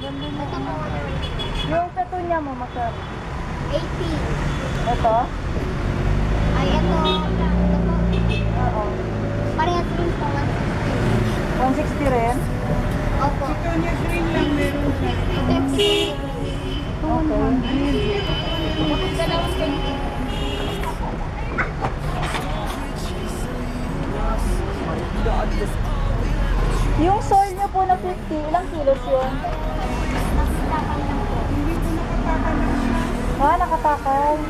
Ganda na. Ito po. Yung petunia mo, magkano? 80. Ito? Ay, ito. Ito po. Oo. Parehas rin po. 160 rin? Opo. Petunia green lang meron siya. Okay. Okay. Bakit ka naman kayo? Yung soil nyo po na 50, ilang kilos yun? Nakitapan lang po. Hindi ko nakatakan lang siya. Ah, nakatakal.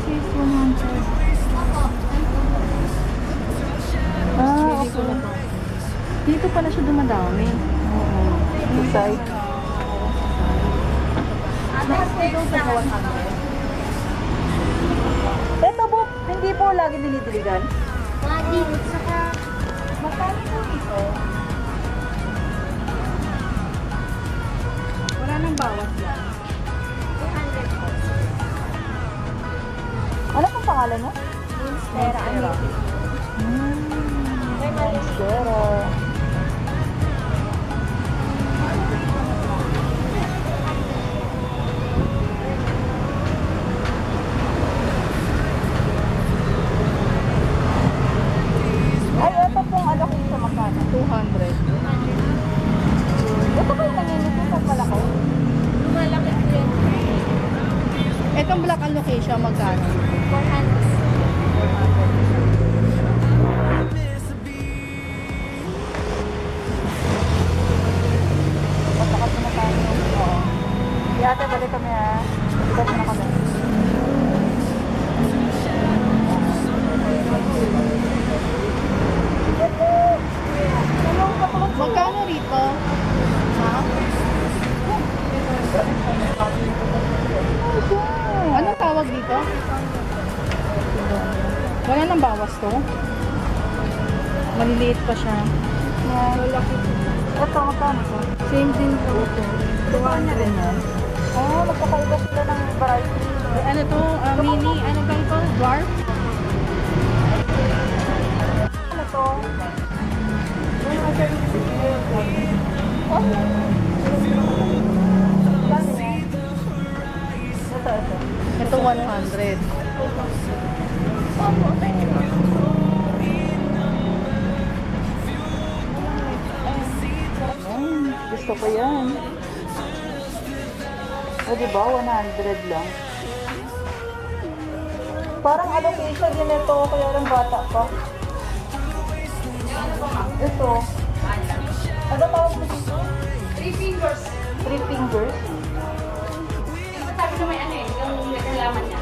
26,100. Opo. Ah, okay. Dito pala siya dumadami. Oo. Inside. Ito po, hindi po lagi dinidiligan. Mga dinit. Saka, Magkano po ito? Wala nang bawas yan. 200 po. Ano pong pangalan nyo? Monstera. Monstera. Ay, ito pong allocation sa magkano? 200. Ito ba yung nanginipis at malaki? Lumalaki po yan. Itong black allocation magkano? 400. Matakas na tayo. Oo. Ate, balik kami ha. Balik na kami. Magkano rito? Ha? Anong tawag dito? Wala nang bawas to? Maliliit pa siya. Ito, magkano to? Same din po. 200 rin yan. Oh, nagkakaiba sila ng variety. Ano to? Mini? Ano ba ito? Dwarf? Ano to? Ito 100. Gusto ko yan. O diba, 100 lang. Parang allocation din ito, kaya lang bata pa. Ito. Ano tawag mo dito? 3 fingers. 3 fingers? Sabi na may ano eh, yung nagkalaman niya.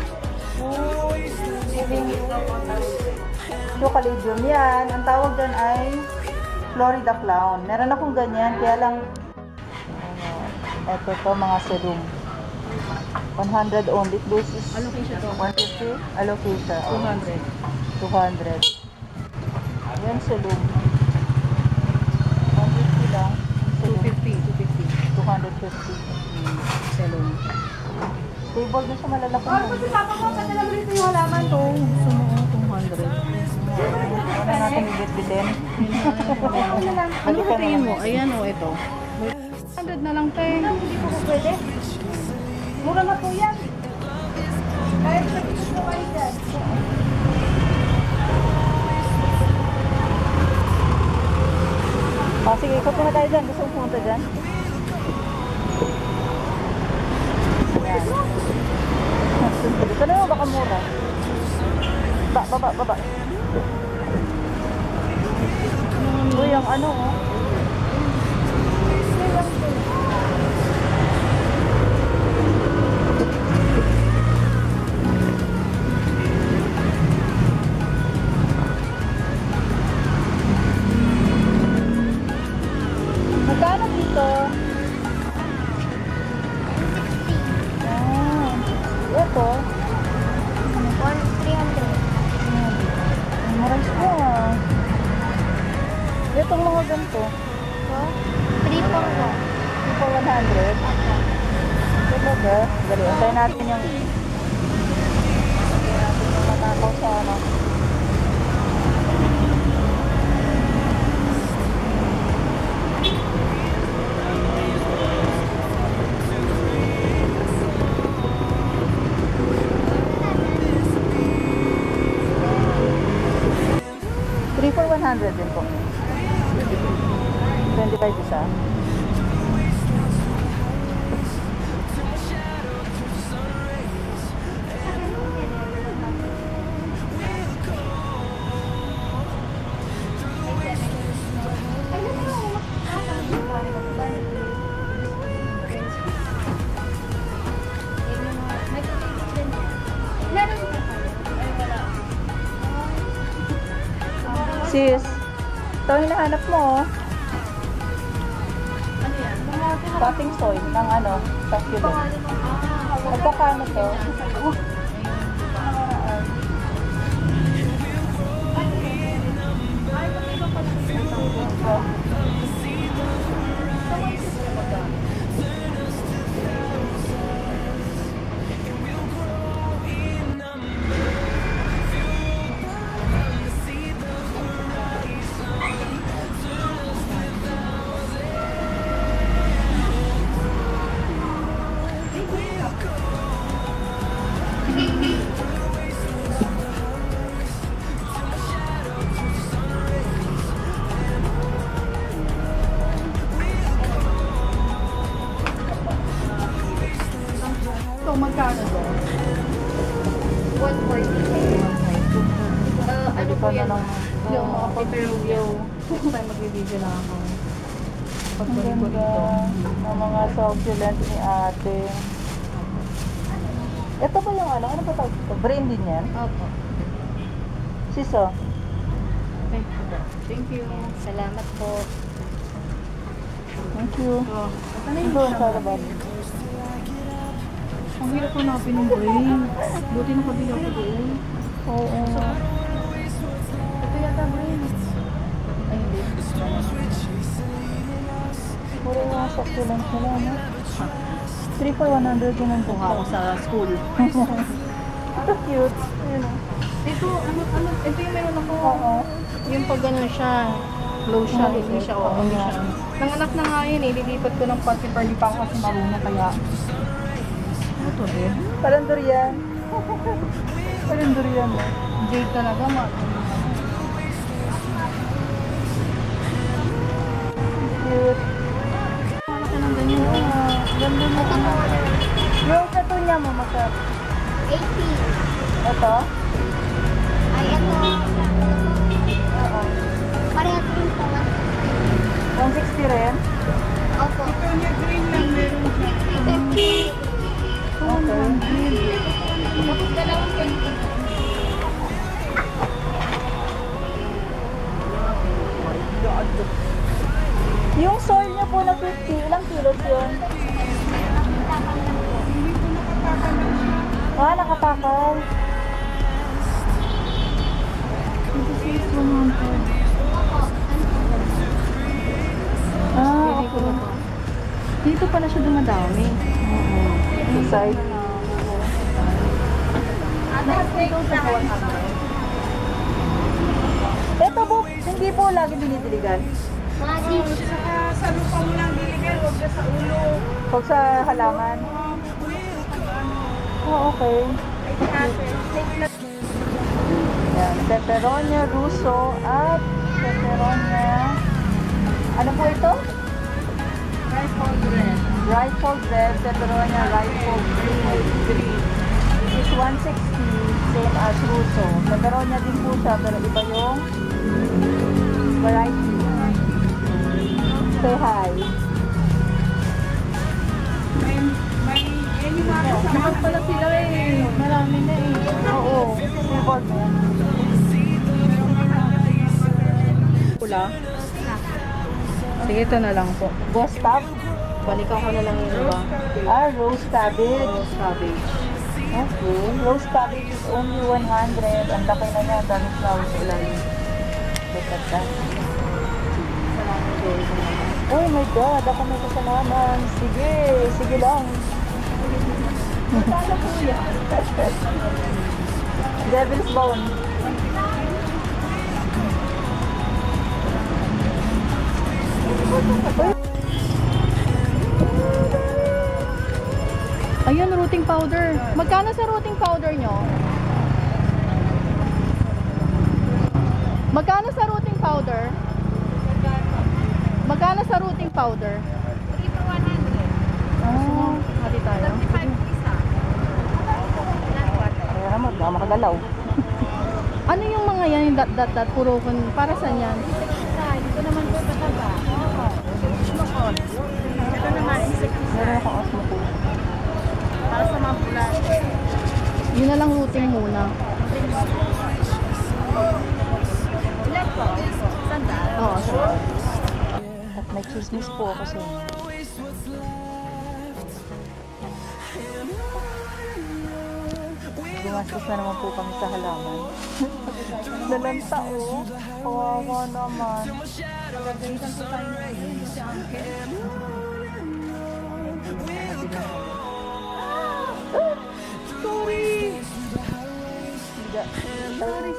So, caladium yan. Ang tawag dyan ay Florida Clown. Meron akong ganyan, kaya lang ito to, mga sedum. 100 only. This is Allocation to. 150. Allocation. 200. 200. Yan, sedum. 150 lang. Sedum. 250. 250. Salon. Table na siya malalaki. Papa mo, padala mo rito yung halaman to. Gusto mo 200. Ano natin ibit-bitin? Ano ba tingin mo? Ayan o, ito. 100 na lang, te. Hindi po pwede. Mura na po yan. Kahit sa gusto ko kayo dyan. Sige, ikot muna tayo dyan. Gusto mo pumunta dyan? Ayan. Gusto na mo, baka mura. Baba. Uy, ang ano, oh. Magkano dito? Ito? 300. Maras ko ah. Itong mga ganito. So, 3 for 1. Ito 100. Talaga? Dali, antayin natin yung matakaw sa ano. 25 isa. Sis, ito yung hinahanap mo, oh. Ano yan? Cutting soil ng ano, succulent. Magkakano to? So, magkano to? 140. Ano po yan? Yung mga pag-video. Tayo mag-video na ako. Ang Pagbalik ko ganda dito. ng mga succulent ni ate. Ito ba yung ano? Ano ba tawag ito? Brain din yan? Opo. Siso? Thank you. Thank you. Salamat po. Thank you. Oh, Ano yung doon sa labas? ang hirap hanapin ng brain. Buti nakabila ko doon. Oo. Ito yata brain. Ay, hindi. Puro yung mga succulent nila, no? 3 for 100 yun ang Kuha ako sa school. Ito cute. Ayun, oh. Ito, ito yung meron ako. Oo. Yung pag gano'n siya, low siya, hindi siya, Oo, hindi nga. siya. Nanganak na nga yun eh, lilipat ko ng pati pero di pa ako kasi marunong kaya. Ano to eh? Parang durian. Parang durian, no? Jade talaga, Cute. Malaki ng ganyan. Ganda mo. Yung katunya mo, masarap. 80. Ito? Ay, ito. Oo. Parehas rin po. 160 rin? Opo. Green lang meron siya. Okay. Tapos dalawang 20. Yung soil niya po na 50, ilang kilos yun? Ah, nakapakaw. Ah, Pili ko okay. na to. Dito pala siya dumadami. Sa side. Ito po, hindi po lagi dinidiligan. Mga dish. Sa lupa mo lang diligan, huwag ka sa ulo. Pag sa halaman. Oh, okay. Yan, pepperonia russo at pepperonia. Ano po ito? Rifle red, pepperonia rifle green. This is 160, same as russo. Pepperonia din po siya, pero iba yung variety. Say hi. Lahat pala sila eh. Marami na eh. Oo, billboard mo yan. Pula. Sige, ito na lang po. Boss Pop? Balikan ko na lang yung iba. Ah, roast cabbage. Rose cabbage. Okay. Roast cabbage is only 100. Ang laki na niya. Dami flowers sa ilalim. Look at that. Oh my God. Ako may kasalanan. Sige. Sige lang. Devil's bone. Ayun, rooting powder. Magkano sa rooting powder nyo? Magkano sa rooting powder? Magkano sa routing powder? 3 for 100. Oh, hati tayo. 35 po isa. Kaya naman, baka makagalaw. Ano yung mga yan, yung dot, puro para saan yan? Ito naman po pataba. Osmocol. Ito naman, insecticide. Meron akong osmocool. Para sa mga bulan. Yun na lang routing muna. Ilan po? Sandal. Oo, sure. At may chismis po ako sa inyo. Gumastos na naman po kami sa halaman. Lalanta oh. Kawawa naman. Nagagalitan po tayo ngayon si Uncle. Sorry! Sorry.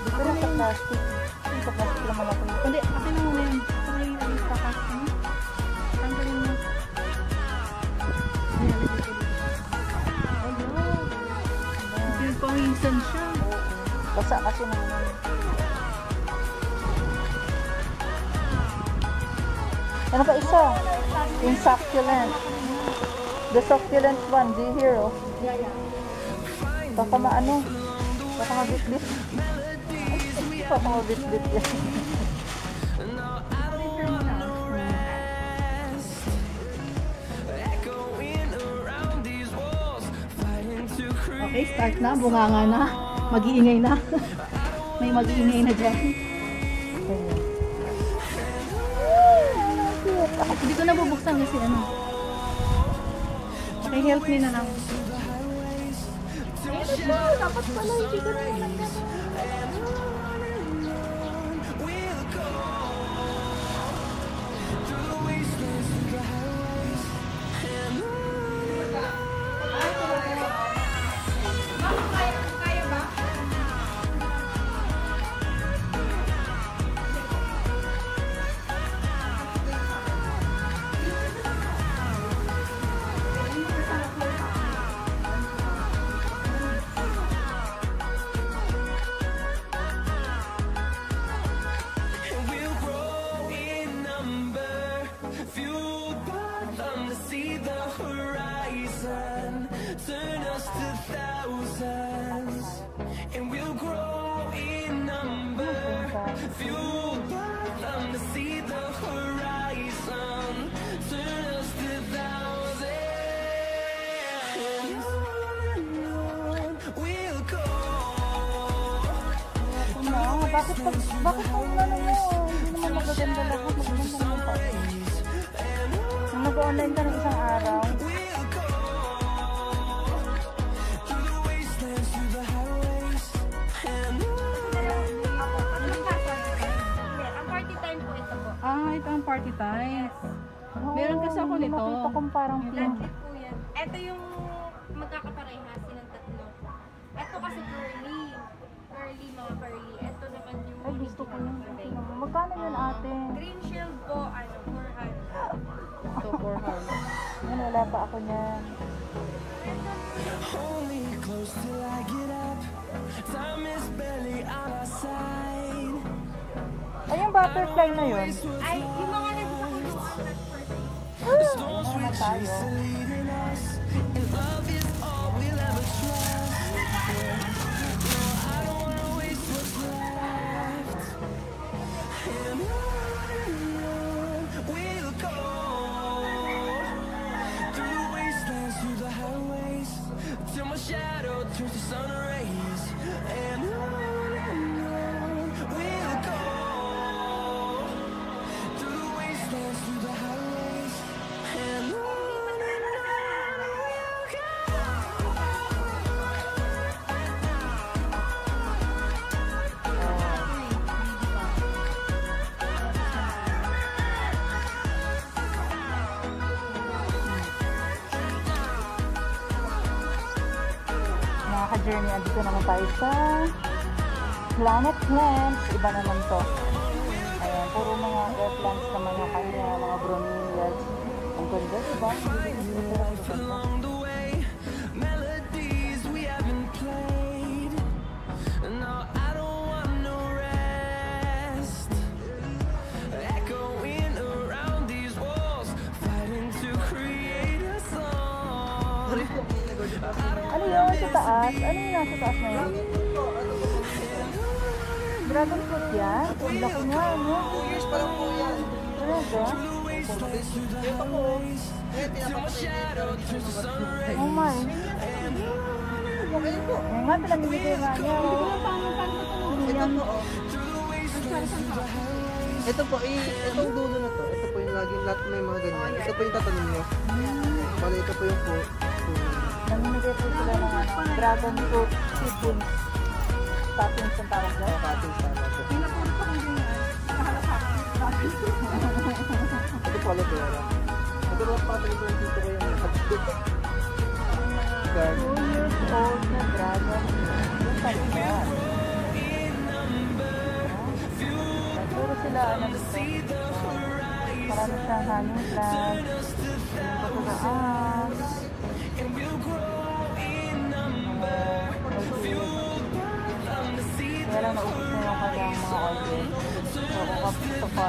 Dito na sa plastic. Dito sa plastic naman ako. Hindi, akin na muna yun. Akin na yung takas mo. Tanggalin mo. Pinagpawisan siya. Basa kasi naman. Ano pa isa? Yung succulent. The succulent one, do you hear? Oh? Yeah. Baka maano? Baka mabit-bit. Baka mabit-bit yan. Okay, start na. Bunganga na. Mag-iingay na. May mag-iingay na dyan. Hindi ko na bubuksan kasi ano. Okay, help me na lang. Dapat pala, hindi ko na lang turn us to thousands, and we'll grow in number, fueled by them to see the horizon, turn us to thousands, we'll go. Bakit pa ano mo? Hindi naman magaganda lahat. Magaganda naman pa. Nung nag-online ka ng isang araw, Ito ang party time. Meron kasi ako nito. Nakita kong parang pink. Ito yung magkakaparehas silang tatlo. Ito kasi curly. Curly, mga curly. Ito naman yung Ay, gusto ko yung magkano yun ate? green shield po, 400. Ito, 400. Yan, wala pa ako niyan. Hold me close till I get up. Time is barely on our side. Ay, yung butterfly na yun. Ay, yung mga nagbuka ko yung The storms we Ano tayo? chase are leading us, and love is all we'll ever trust. No, I don't wanna waste what's left. And on we'll go, through the wastelands, through the highways, till my shadow turns to sun rays. And on we'll go, through the wastelands, through the highways, and on we'll go. Mga ka-journey, andito naman tayo sa Planet Plants. Iba naman to. Ayan, puro mga air plants naman yung kanya, mga bromeliads. Ang ganda, diba? Along the way, melodies we haven't played. No, I don't want no rest. taas? Ano yung nasa taas na yan? Dragon fruit yan? Ang laki nga, ano? 2 years pa lang po yan. Talaga? Ito po. Eh, pinapapatay dito. Oh my. Okay po. Ngayon nga, pinamimigay nga niya. Oh. Ito po, oh. Ito po, itong dulo na to. Ito po yung laging lahat may mga ganyan. Ito po yung tatanong nyo. Bale, ito po yung po. Namimigay po sila ng dragon fruit seedlings. Toppings ang tawag dyan. Cutting sana po. Ito po, alo pera. Ito po, patay po yung dito ko yung garden. 2 years old na dragon fruit. Yung pala. Nagturo sila, ano dito. Marami siyang honey plants. Yung pagkakaas. Kaya lang naubos na yung kanyang mga order. So, kung gusto pa,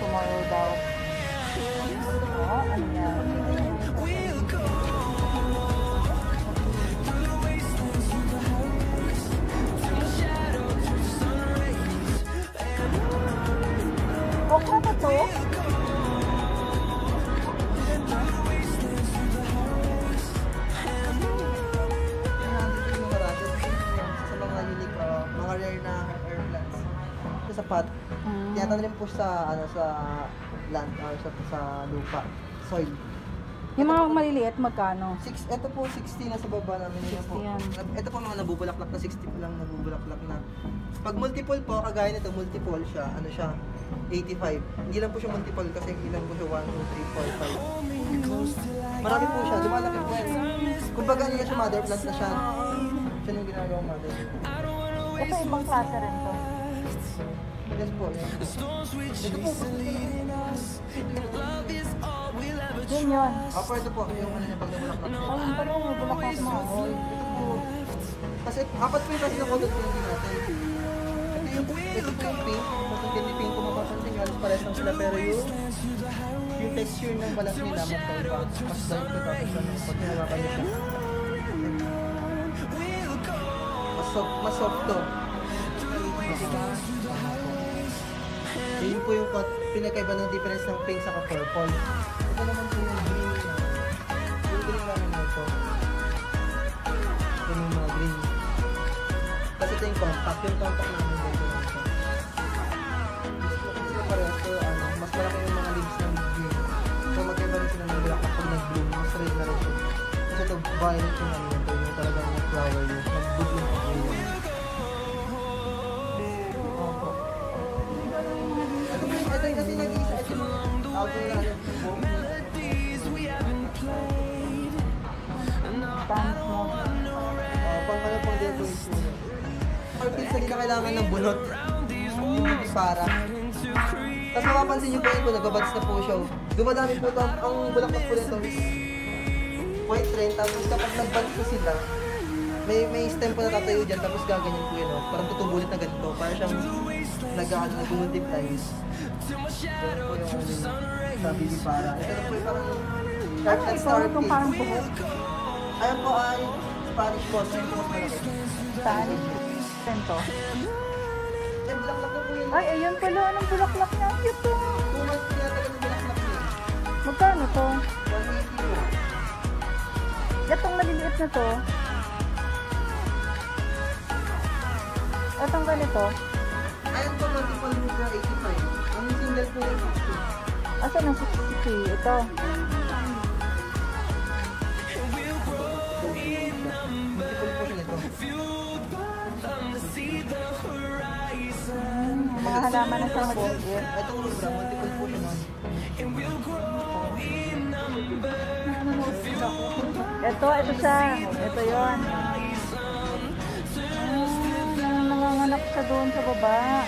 tomorrow daw. Ano yan? Okra pa to? Sa mga unique, mga rare na air plants. Ito sa pot. Tinatanim po sa land or sa lupa, soil. Yung mga maliliit, magkano? Ito po 60 na sa baba namin. 60 yan. Ito po mga nabubulaklak na 60 po lang nabubulaklak na. Pag multiple po, kagaya nito, multiple siya, ano siya, 85. Hindi lang po siya multiple kasi hindi lang po siya 1, 2, 3, 4, 5. Marami po siya, lumalaki po yan. Kumbaga ano na siya, mother plant na siya. Siya yung ginagawang mother. Ito ibang klase rin to. Yes po, yan. Ito po, Yun yun. Apo, ito po, yung ano niya pag nabulaklak. Ayun pala, may bulaklak mo. Kasi apat po yung kasi ng content po natin. Ito po yung pink. Mas ang candy pink kung mapapansin nyo, alas pares lang sila. Pero yung texture ng balat nila, magkaiba. Mas dark ko tapos ano, pag hinawakan nyo siya. Mas soft to. Yun po yung pinakaiba ng difference ng pink sa purple. Ito naman po yung green. Yung green namin ito. Ito yung mga green. Kasi ito yung compact. Yung compact namin dito lang ito. Kasi parehas ito, mas malaki yung mga leaves ng green. So magkaiba rin sila ng black kapag nag-bloom. Mas red na rin ito. Kasi ito violet yung ano ito. Yung talagang flower yung nag-bloom pa po yun. Ito yung kasi nag-iisa. Ito yung tawag nila. Dance mo. Pang ano pang dito yung suno. Or pizza, hindi na kailangan ng bunot. Hindi para. Tapos mapapansin nyo po yun po, nagbabads na po siya. Dumadami po ito, ang bulaklak po nito is white trend. Tapos kapag nagbads po sila, may stem po na tatayo dyan, tapos gaganyan po yun. Parang tutubulit na ganito. Parang siyang nag-multiply. Ito po yung sabi ni para. Ito na po yung parang dark and star Itong parang buhok. Ayan po ay Spanish boss. Ayan po mas malaki. Spanish. Ito. Eh, bulaklak na po yun. Ay, ayun pala. Anong bulaklak niya? Ang cute to. 2 months tinatagal ng bulaklak yun. Magkano to? 180 po. Itong maliliit na to. Itong ganito. Ayan po, multiple Libra 85. Ang single po yung 60. Asan ang 60? Ito. Multiple po siya nito. Mga halaman na sa mag-iit. Itong Libra, multiple po siya nun. Ito siya. Ito yun. Nanganganak siya doon sa baba.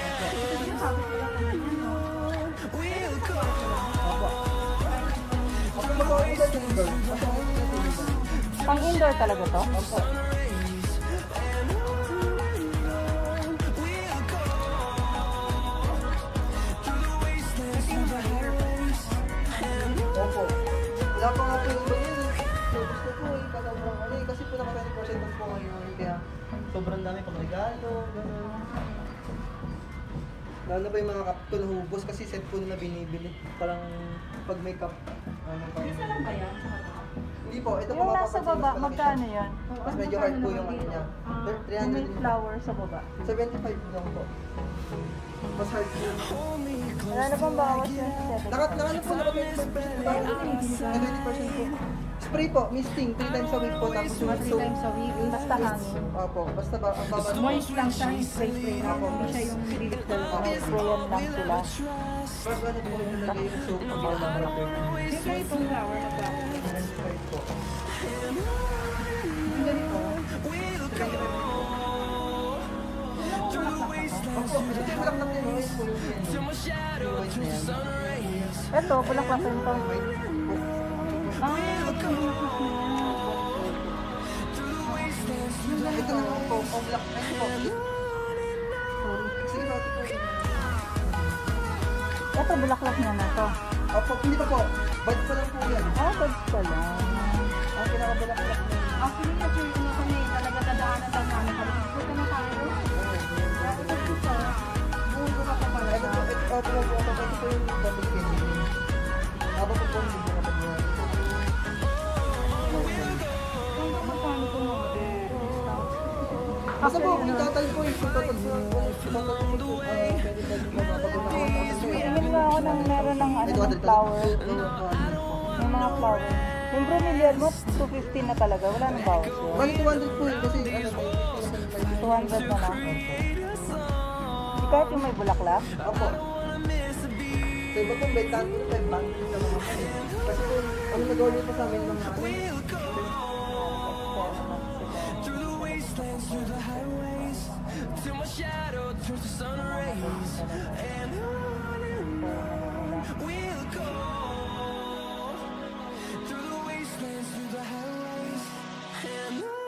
Ako mag-order sa indoor. Pang indoor talaga to? Opo. Opo. Wala pa nga po yung iba yun. So, gusto ko eh. Kasi kasi po naka 20% off po ngayon, kaya sobrang dami pang regalo, gano'n. Lalo na pa yung mga cup ko nahubos kasi set po nila binibili. Parang pag may cup, Isa lang ba yan? Hindi po, ito po Yung nasa mapapansin, baba, mas malaki magkano siya. yun? Mas medyo hard po yung ano niya. Yung 300 may din. flower sa baba. 75 lang po. Mas hard po. Wala na bang bawas yun sa 7? Naka po, naka 20% po. Spray po, misting, 3 times a week po. Tapos yung 3 times a week. Basta hangin. Opo, basta ba, ang baba. Moist lang siya, yung spray na po. Hindi siya yung nililit na lang. Sprayan lang sila. Mas ano po yung lagay yung soap ang bawal na malaki. Yung ganitong flower na flower. 75 po. Yung ganito. Opo, ito yung lang lang yung white po yung white na yan. Ito, bulaklak rin to. White po. Ito naman po, ang black, ano po. Sige po, ito po. Ito, bulaklak niya na to. Opo, hindi pa po. Buds pa lang po yan. Ah, buds pa lang. Ang pinakabulaklak na yan. Actually, kasi yung ano kami, talaga dadaanan lang namin. Punta na tayo. Bulo ka pa pala. Ito po, ito po yung dapat kayo. Habang po po yung hindi kapag Magkano po mo? basta po, yung total po yung total po yung pwede mapag-unawan. Tingin nga ako nang meron ng ano, ng flower. May mga flower. Yung bromeliad mo, 250 na talaga. Wala nang bawas yun. Bali 200 po yun kasi ano po, 200 na lang. Kahit yung may bulaklak. Opo. So iba pong benta po 5 bundles na mga kasi. Kasi po, ano nag-order pa sa amin ng mga till my shadow turns to sun rays, and we'll go through the wastelands, through the highways, and